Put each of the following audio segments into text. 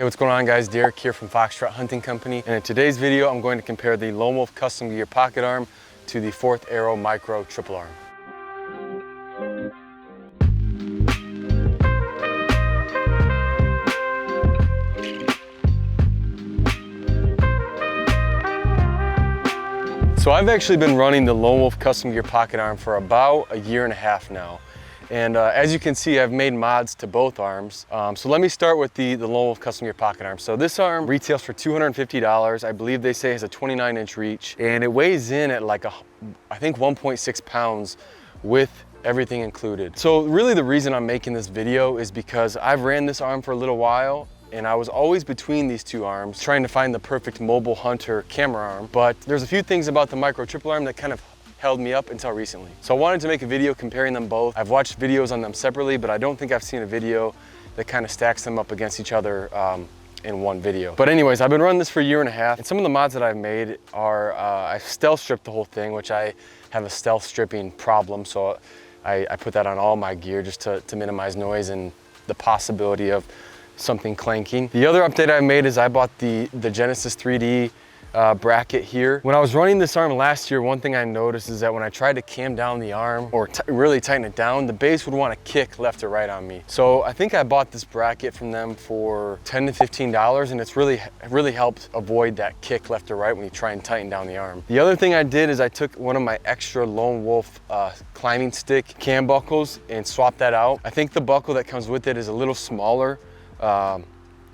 Hey, what's going on guys? Derek here from Foxtrot Hunting Company, and in today's video I'm going to compare the Lone Wolf Custom Gear Pocket Arm to the 4th Arrow Micro Triple Arm. So I've actually been running the Lone Wolf Custom Gear Pocket Arm for about a year and a half now. And as you can see, I've made mods to both arms. So let me start with the Lone Wolf Custom Gear Pocket Arm. So this arm retails for $250. I believe they say it has a 29-inch reach, and it weighs in at like I think 1.6 pounds with everything included. So really the reason I'm making this video is because I've ran this arm for a little while, and I was always between these two arms trying to find the perfect mobile hunter camera arm. But there's a few things about the Micro Triple Arm that kind of held me up until recently. So I wanted to make a video comparing them both. I've watched videos on them separately, but I don't think I've seen a video that kind of stacks them up against each other in one video. But anyways, I've been running this for a year and a half, and some of the mods that I've made are, I stealth stripped the whole thing, which I have a stealth stripping problem, so I put that on all my gear just to minimize noise and the possibility of something clanking. The other update I made is I bought the Genesis 3D bracket here. When I was running this arm last year, one thing I noticed is that when I tried to cam down the arm or really tighten it down, the base would want to kick left or right on me. So I think I bought this bracket from them for $10 to $15, and it's really helped avoid that kick left or right when you try and tighten down the arm. The other thing I did is I took one of my extra Lone Wolf climbing stick cam buckles and swapped that out. I think the buckle that comes with it is a little smaller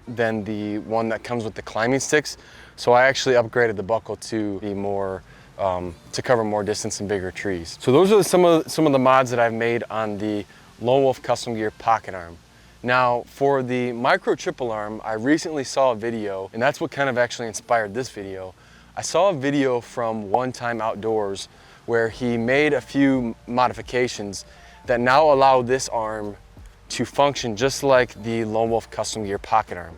than the one that comes with the climbing sticks. So I actually upgraded the buckle to be more, to cover more distance and bigger trees. So those are some of the mods that I've made on the Lone Wolf Custom Gear Pocket Arm. Now for the Micro Triple Arm, I recently saw a video, and that's what kind of actually inspired this video. I saw a video from One Time Outdoors where he made a few modifications that now allow this arm to function just like the Lone Wolf Custom Gear Pocket Arm.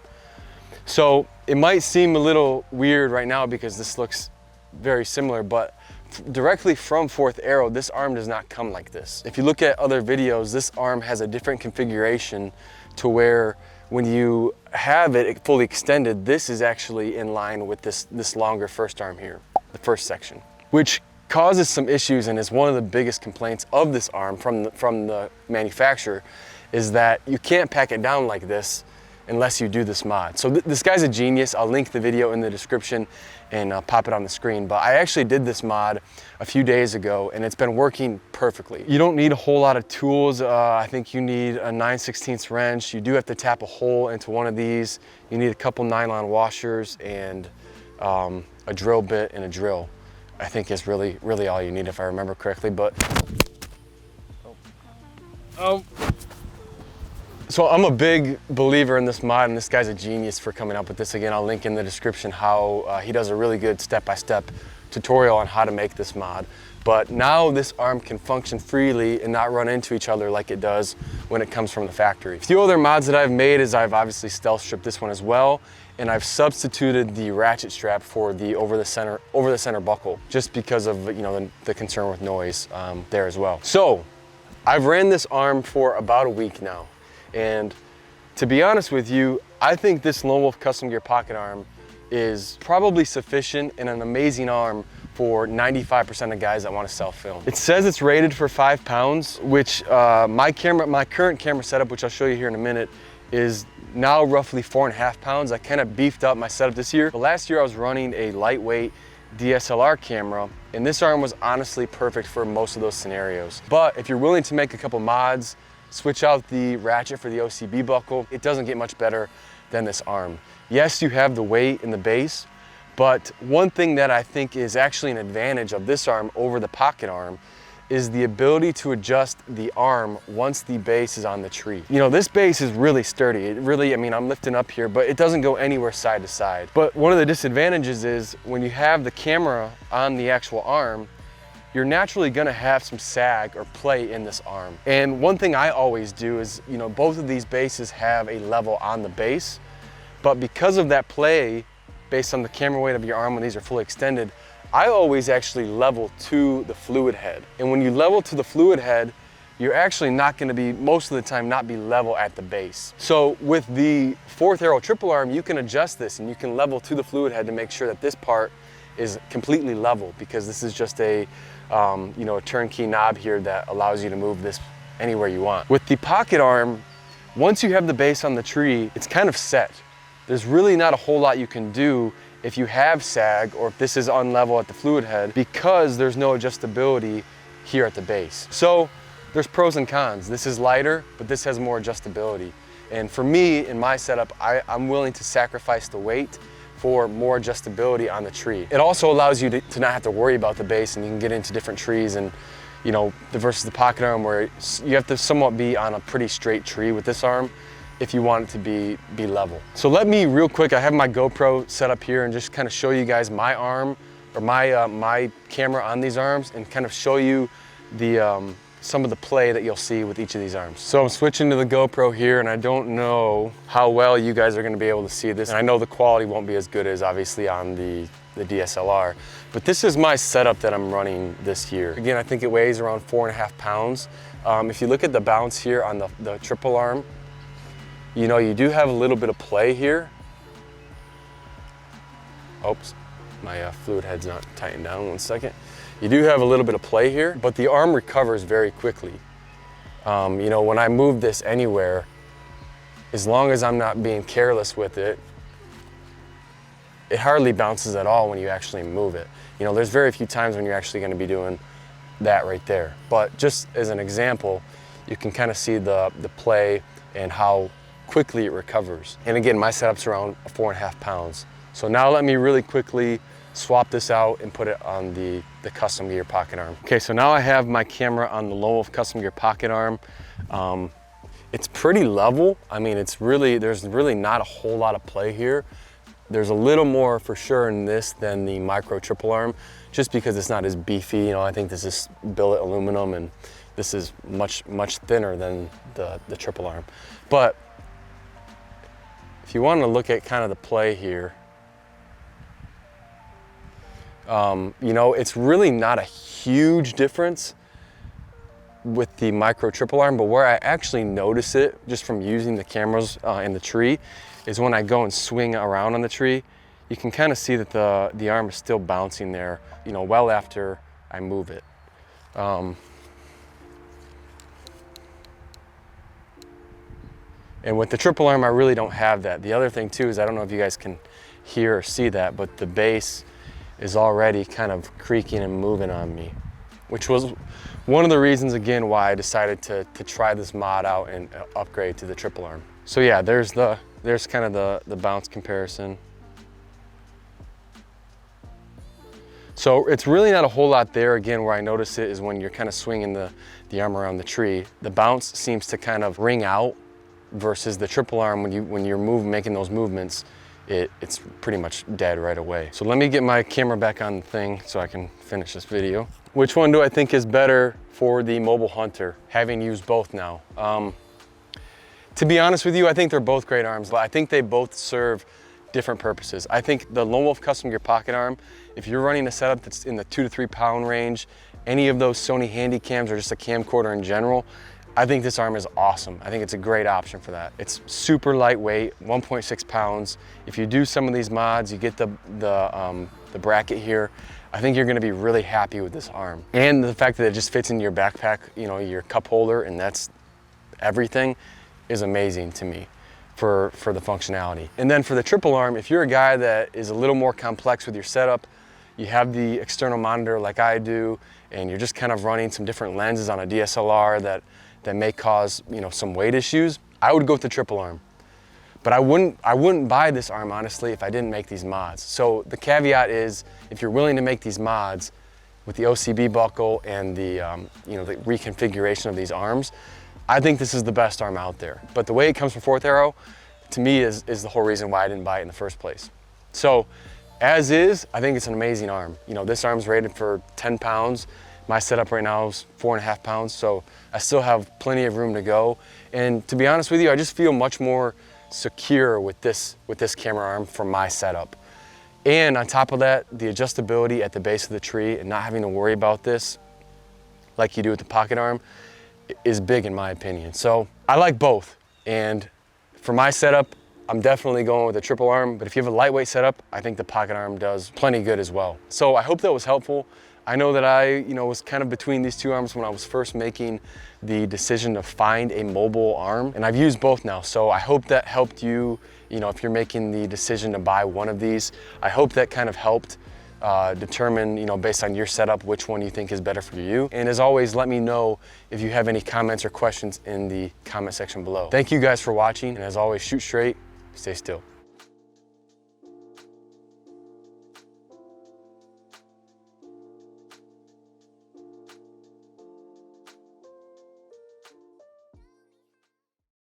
So it might seem a little weird right now because this looks very similar, but directly from 4th Arrow, this arm does not come like this. If you look at other videos, this arm has a different configuration to where when you have it fully extended, this is actually in line with this longer first arm here, the first section, which causes some issues and is one of the biggest complaints of this arm from the manufacturer, is that you can't pack it down like this unless you do this mod. So this guy's a genius. I'll link the video in the description and pop it on the screen. But I actually did this mod a few days ago, and it's been working perfectly. You don't need a whole lot of tools. I think you need a 9/16 wrench. You do have to tap a hole into one of these. You need a couple nylon washers and a drill bit and a drill. I think is really all you need if I remember correctly. But so I'm a big believer in this mod, and this guy's a genius for coming up with this. Again, I'll link in the description how he does a really good step-by-step tutorial on how to make this mod. But now this arm can function freely and not run into each other like it does when it comes from the factory. A few other mods that I've made is I've obviously stealth stripped this one as well, and I've substituted the ratchet strap for the over the center buckle, just because of the concern with noise there as well. So I've ran this arm for about a week now. And to be honest with you, I think this Lone Wolf Custom Gear Pocket Arm is probably sufficient and an amazing arm for 95% of guys that want to self-film. It says it's rated for 5 pounds, which my current camera setup, which I'll show you here in a minute, is now roughly 4.5 pounds. I kind of beefed up my setup this year. But last year I was running a lightweight DSLR camera, and this arm was honestly perfect for most of those scenarios. But if you're willing to make a couple mods, switch out the ratchet for the OCB buckle, it doesn't get much better than this arm. Yes, you have the weight in the base, but one thing that I think is actually an advantage of this arm over the pocket arm is the ability to adjust the arm once the base is on the tree. This base is really sturdy. It really, I'm lifting up here, but it doesn't go anywhere side to side. But one of the disadvantages is when you have the camera on the actual arm, you're naturally gonna have some sag or play in this arm. And one thing I always do is, both of these bases have a level on the base, but because of that play, based on the camera weight of your arm when these are fully extended, I always actually level to the fluid head. And when you level to the fluid head, you're actually not gonna be, most of the time, not be level at the base. So with the 4th arrow triple arm, you can adjust this and you can level to the fluid head to make sure that this part is completely level, because this is just a, you know, a turnkey knob here that allows you to move this anywhere you want. With the pocket arm, once you have the base on the tree, it's kind of set. There's really not a whole lot you can do if you have sag or if this is unlevel at the fluid head, because there's no adjustability here at the base. So there's pros and cons. This is lighter, but this has more adjustability. And for me, in my setup, I'm willing to sacrifice the weight for more adjustability on the tree. It also allows you to not have to worry about the base, and you can get into different trees, and you know, versus the pocket arm where you have to somewhat be on a pretty straight tree with this arm if you want it to be level. So let me real quick, I have my GoPro set up here and just kind of show you guys my arm or my camera on these arms and kind of show you the some of the play that you'll see with each of these arms. So I'm switching to the GoPro here, and I don't know how well you guys are gonna be able to see this. And I know the quality won't be as good as obviously on the DSLR, but this is my setup that I'm running this year. Again, I think it weighs around 4.5 pounds. If you look at the bounce here on the triple arm, you know, you do have a little bit of play here. Oops, my fluid head's not tightened down, 1 second. You do have a little bit of play here, but the arm recovers very quickly. You know, when I move this anywhere, as long as I'm not being careless with it, it hardly bounces at all when you actually move it. You know, there's very few times when you're actually gonna be doing that right there. But just as an example, you can kind of see the play and how quickly it recovers. And again, my setup's around 4.5 pounds. So now let me really quickly swap this out and put it on the custom gear pocket arm. Okay, so now I have my camera on the Lone Wolf custom gear pocket arm. It's pretty level. I mean, there's really not a whole lot of play here. There's a little more for sure in this than the micro triple arm, just because it's not as beefy. You know, I think this is billet aluminum and this is much thinner than the triple arm. But if you want to look at kind of the play here, you know, it's really not a huge difference with the micro triple arm, but where I actually notice it just from using the cameras in the tree is when I go and swing around on the tree. You can kind of see that the arm is still bouncing there, you know, well after I move it. And with the triple arm, I really don't have that. The other thing too is, I don't know if you guys can hear or see that, but the base is already kind of creaking and moving on me, which was one of the reasons, again, why I decided to try this mod out and upgrade to the triple arm. So yeah, there's kind of the bounce comparison. So it's really not a whole lot there. Again, where I notice it is when you're kind of swinging the arm around the tree, the bounce seems to kind of ring out, versus the triple arm, when you're making those movements, it's pretty much dead right away. So let me get my camera back on the thing so I can finish this video. Which one do I think is better for the mobile hunter, having used both now? To be honest with you, I think they're both great arms. I think they both serve different purposes. I think the Lone Wolf Custom Gear pocket arm, if you're running a setup that's in the 2 to 3 pound range, any of those Sony Handycams or just a camcorder in general, I think this arm is awesome. I think it's a great option for that. It's super lightweight, 1.6 pounds. If you do some of these mods, you get the bracket here, I think you're gonna be really happy with this arm. And the fact that it just fits in your backpack, you know, your cup holder, and that's everything, is amazing to me for the functionality. And then for the triple arm, if you're a guy that is a little more complex with your setup, you have the external monitor like I do, and you're just kind of running some different lenses on a DSLR that may cause, you know, some weight issues, I would go with the triple arm. But I wouldn't buy this arm, honestly, if I didn't make these mods. So the caveat is, if you're willing to make these mods with the OCB buckle and the, you know, the reconfiguration of these arms, I think this is the best arm out there. But the way it comes from 4th Arrow, to me, is the whole reason why I didn't buy it in the first place. So, as is, I think it's an amazing arm. You know, this arm's rated for 10 pounds. My setup right now is 4.5 pounds, so I still have plenty of room to go. And to be honest with you, I just feel much more secure with this camera arm for my setup. And on top of that, the adjustability at the base of the tree and not having to worry about this like you do with the pocket arm, is big in my opinion. So I like both. And for my setup, I'm definitely going with a triple arm, but if you have a lightweight setup, I think the pocket arm does plenty good as well. So I hope that was helpful. I know that I, was kind of between these two arms when I was first making the decision to find a mobile arm, and I've used both now. So I hope that helped you, if you're making the decision to buy one of these. I hope that kind of helped determine, based on your setup, which one you think is better for you. And as always, let me know if you have any comments or questions in the comment section below. Thank you guys for watching, and as always, shoot straight, stay still.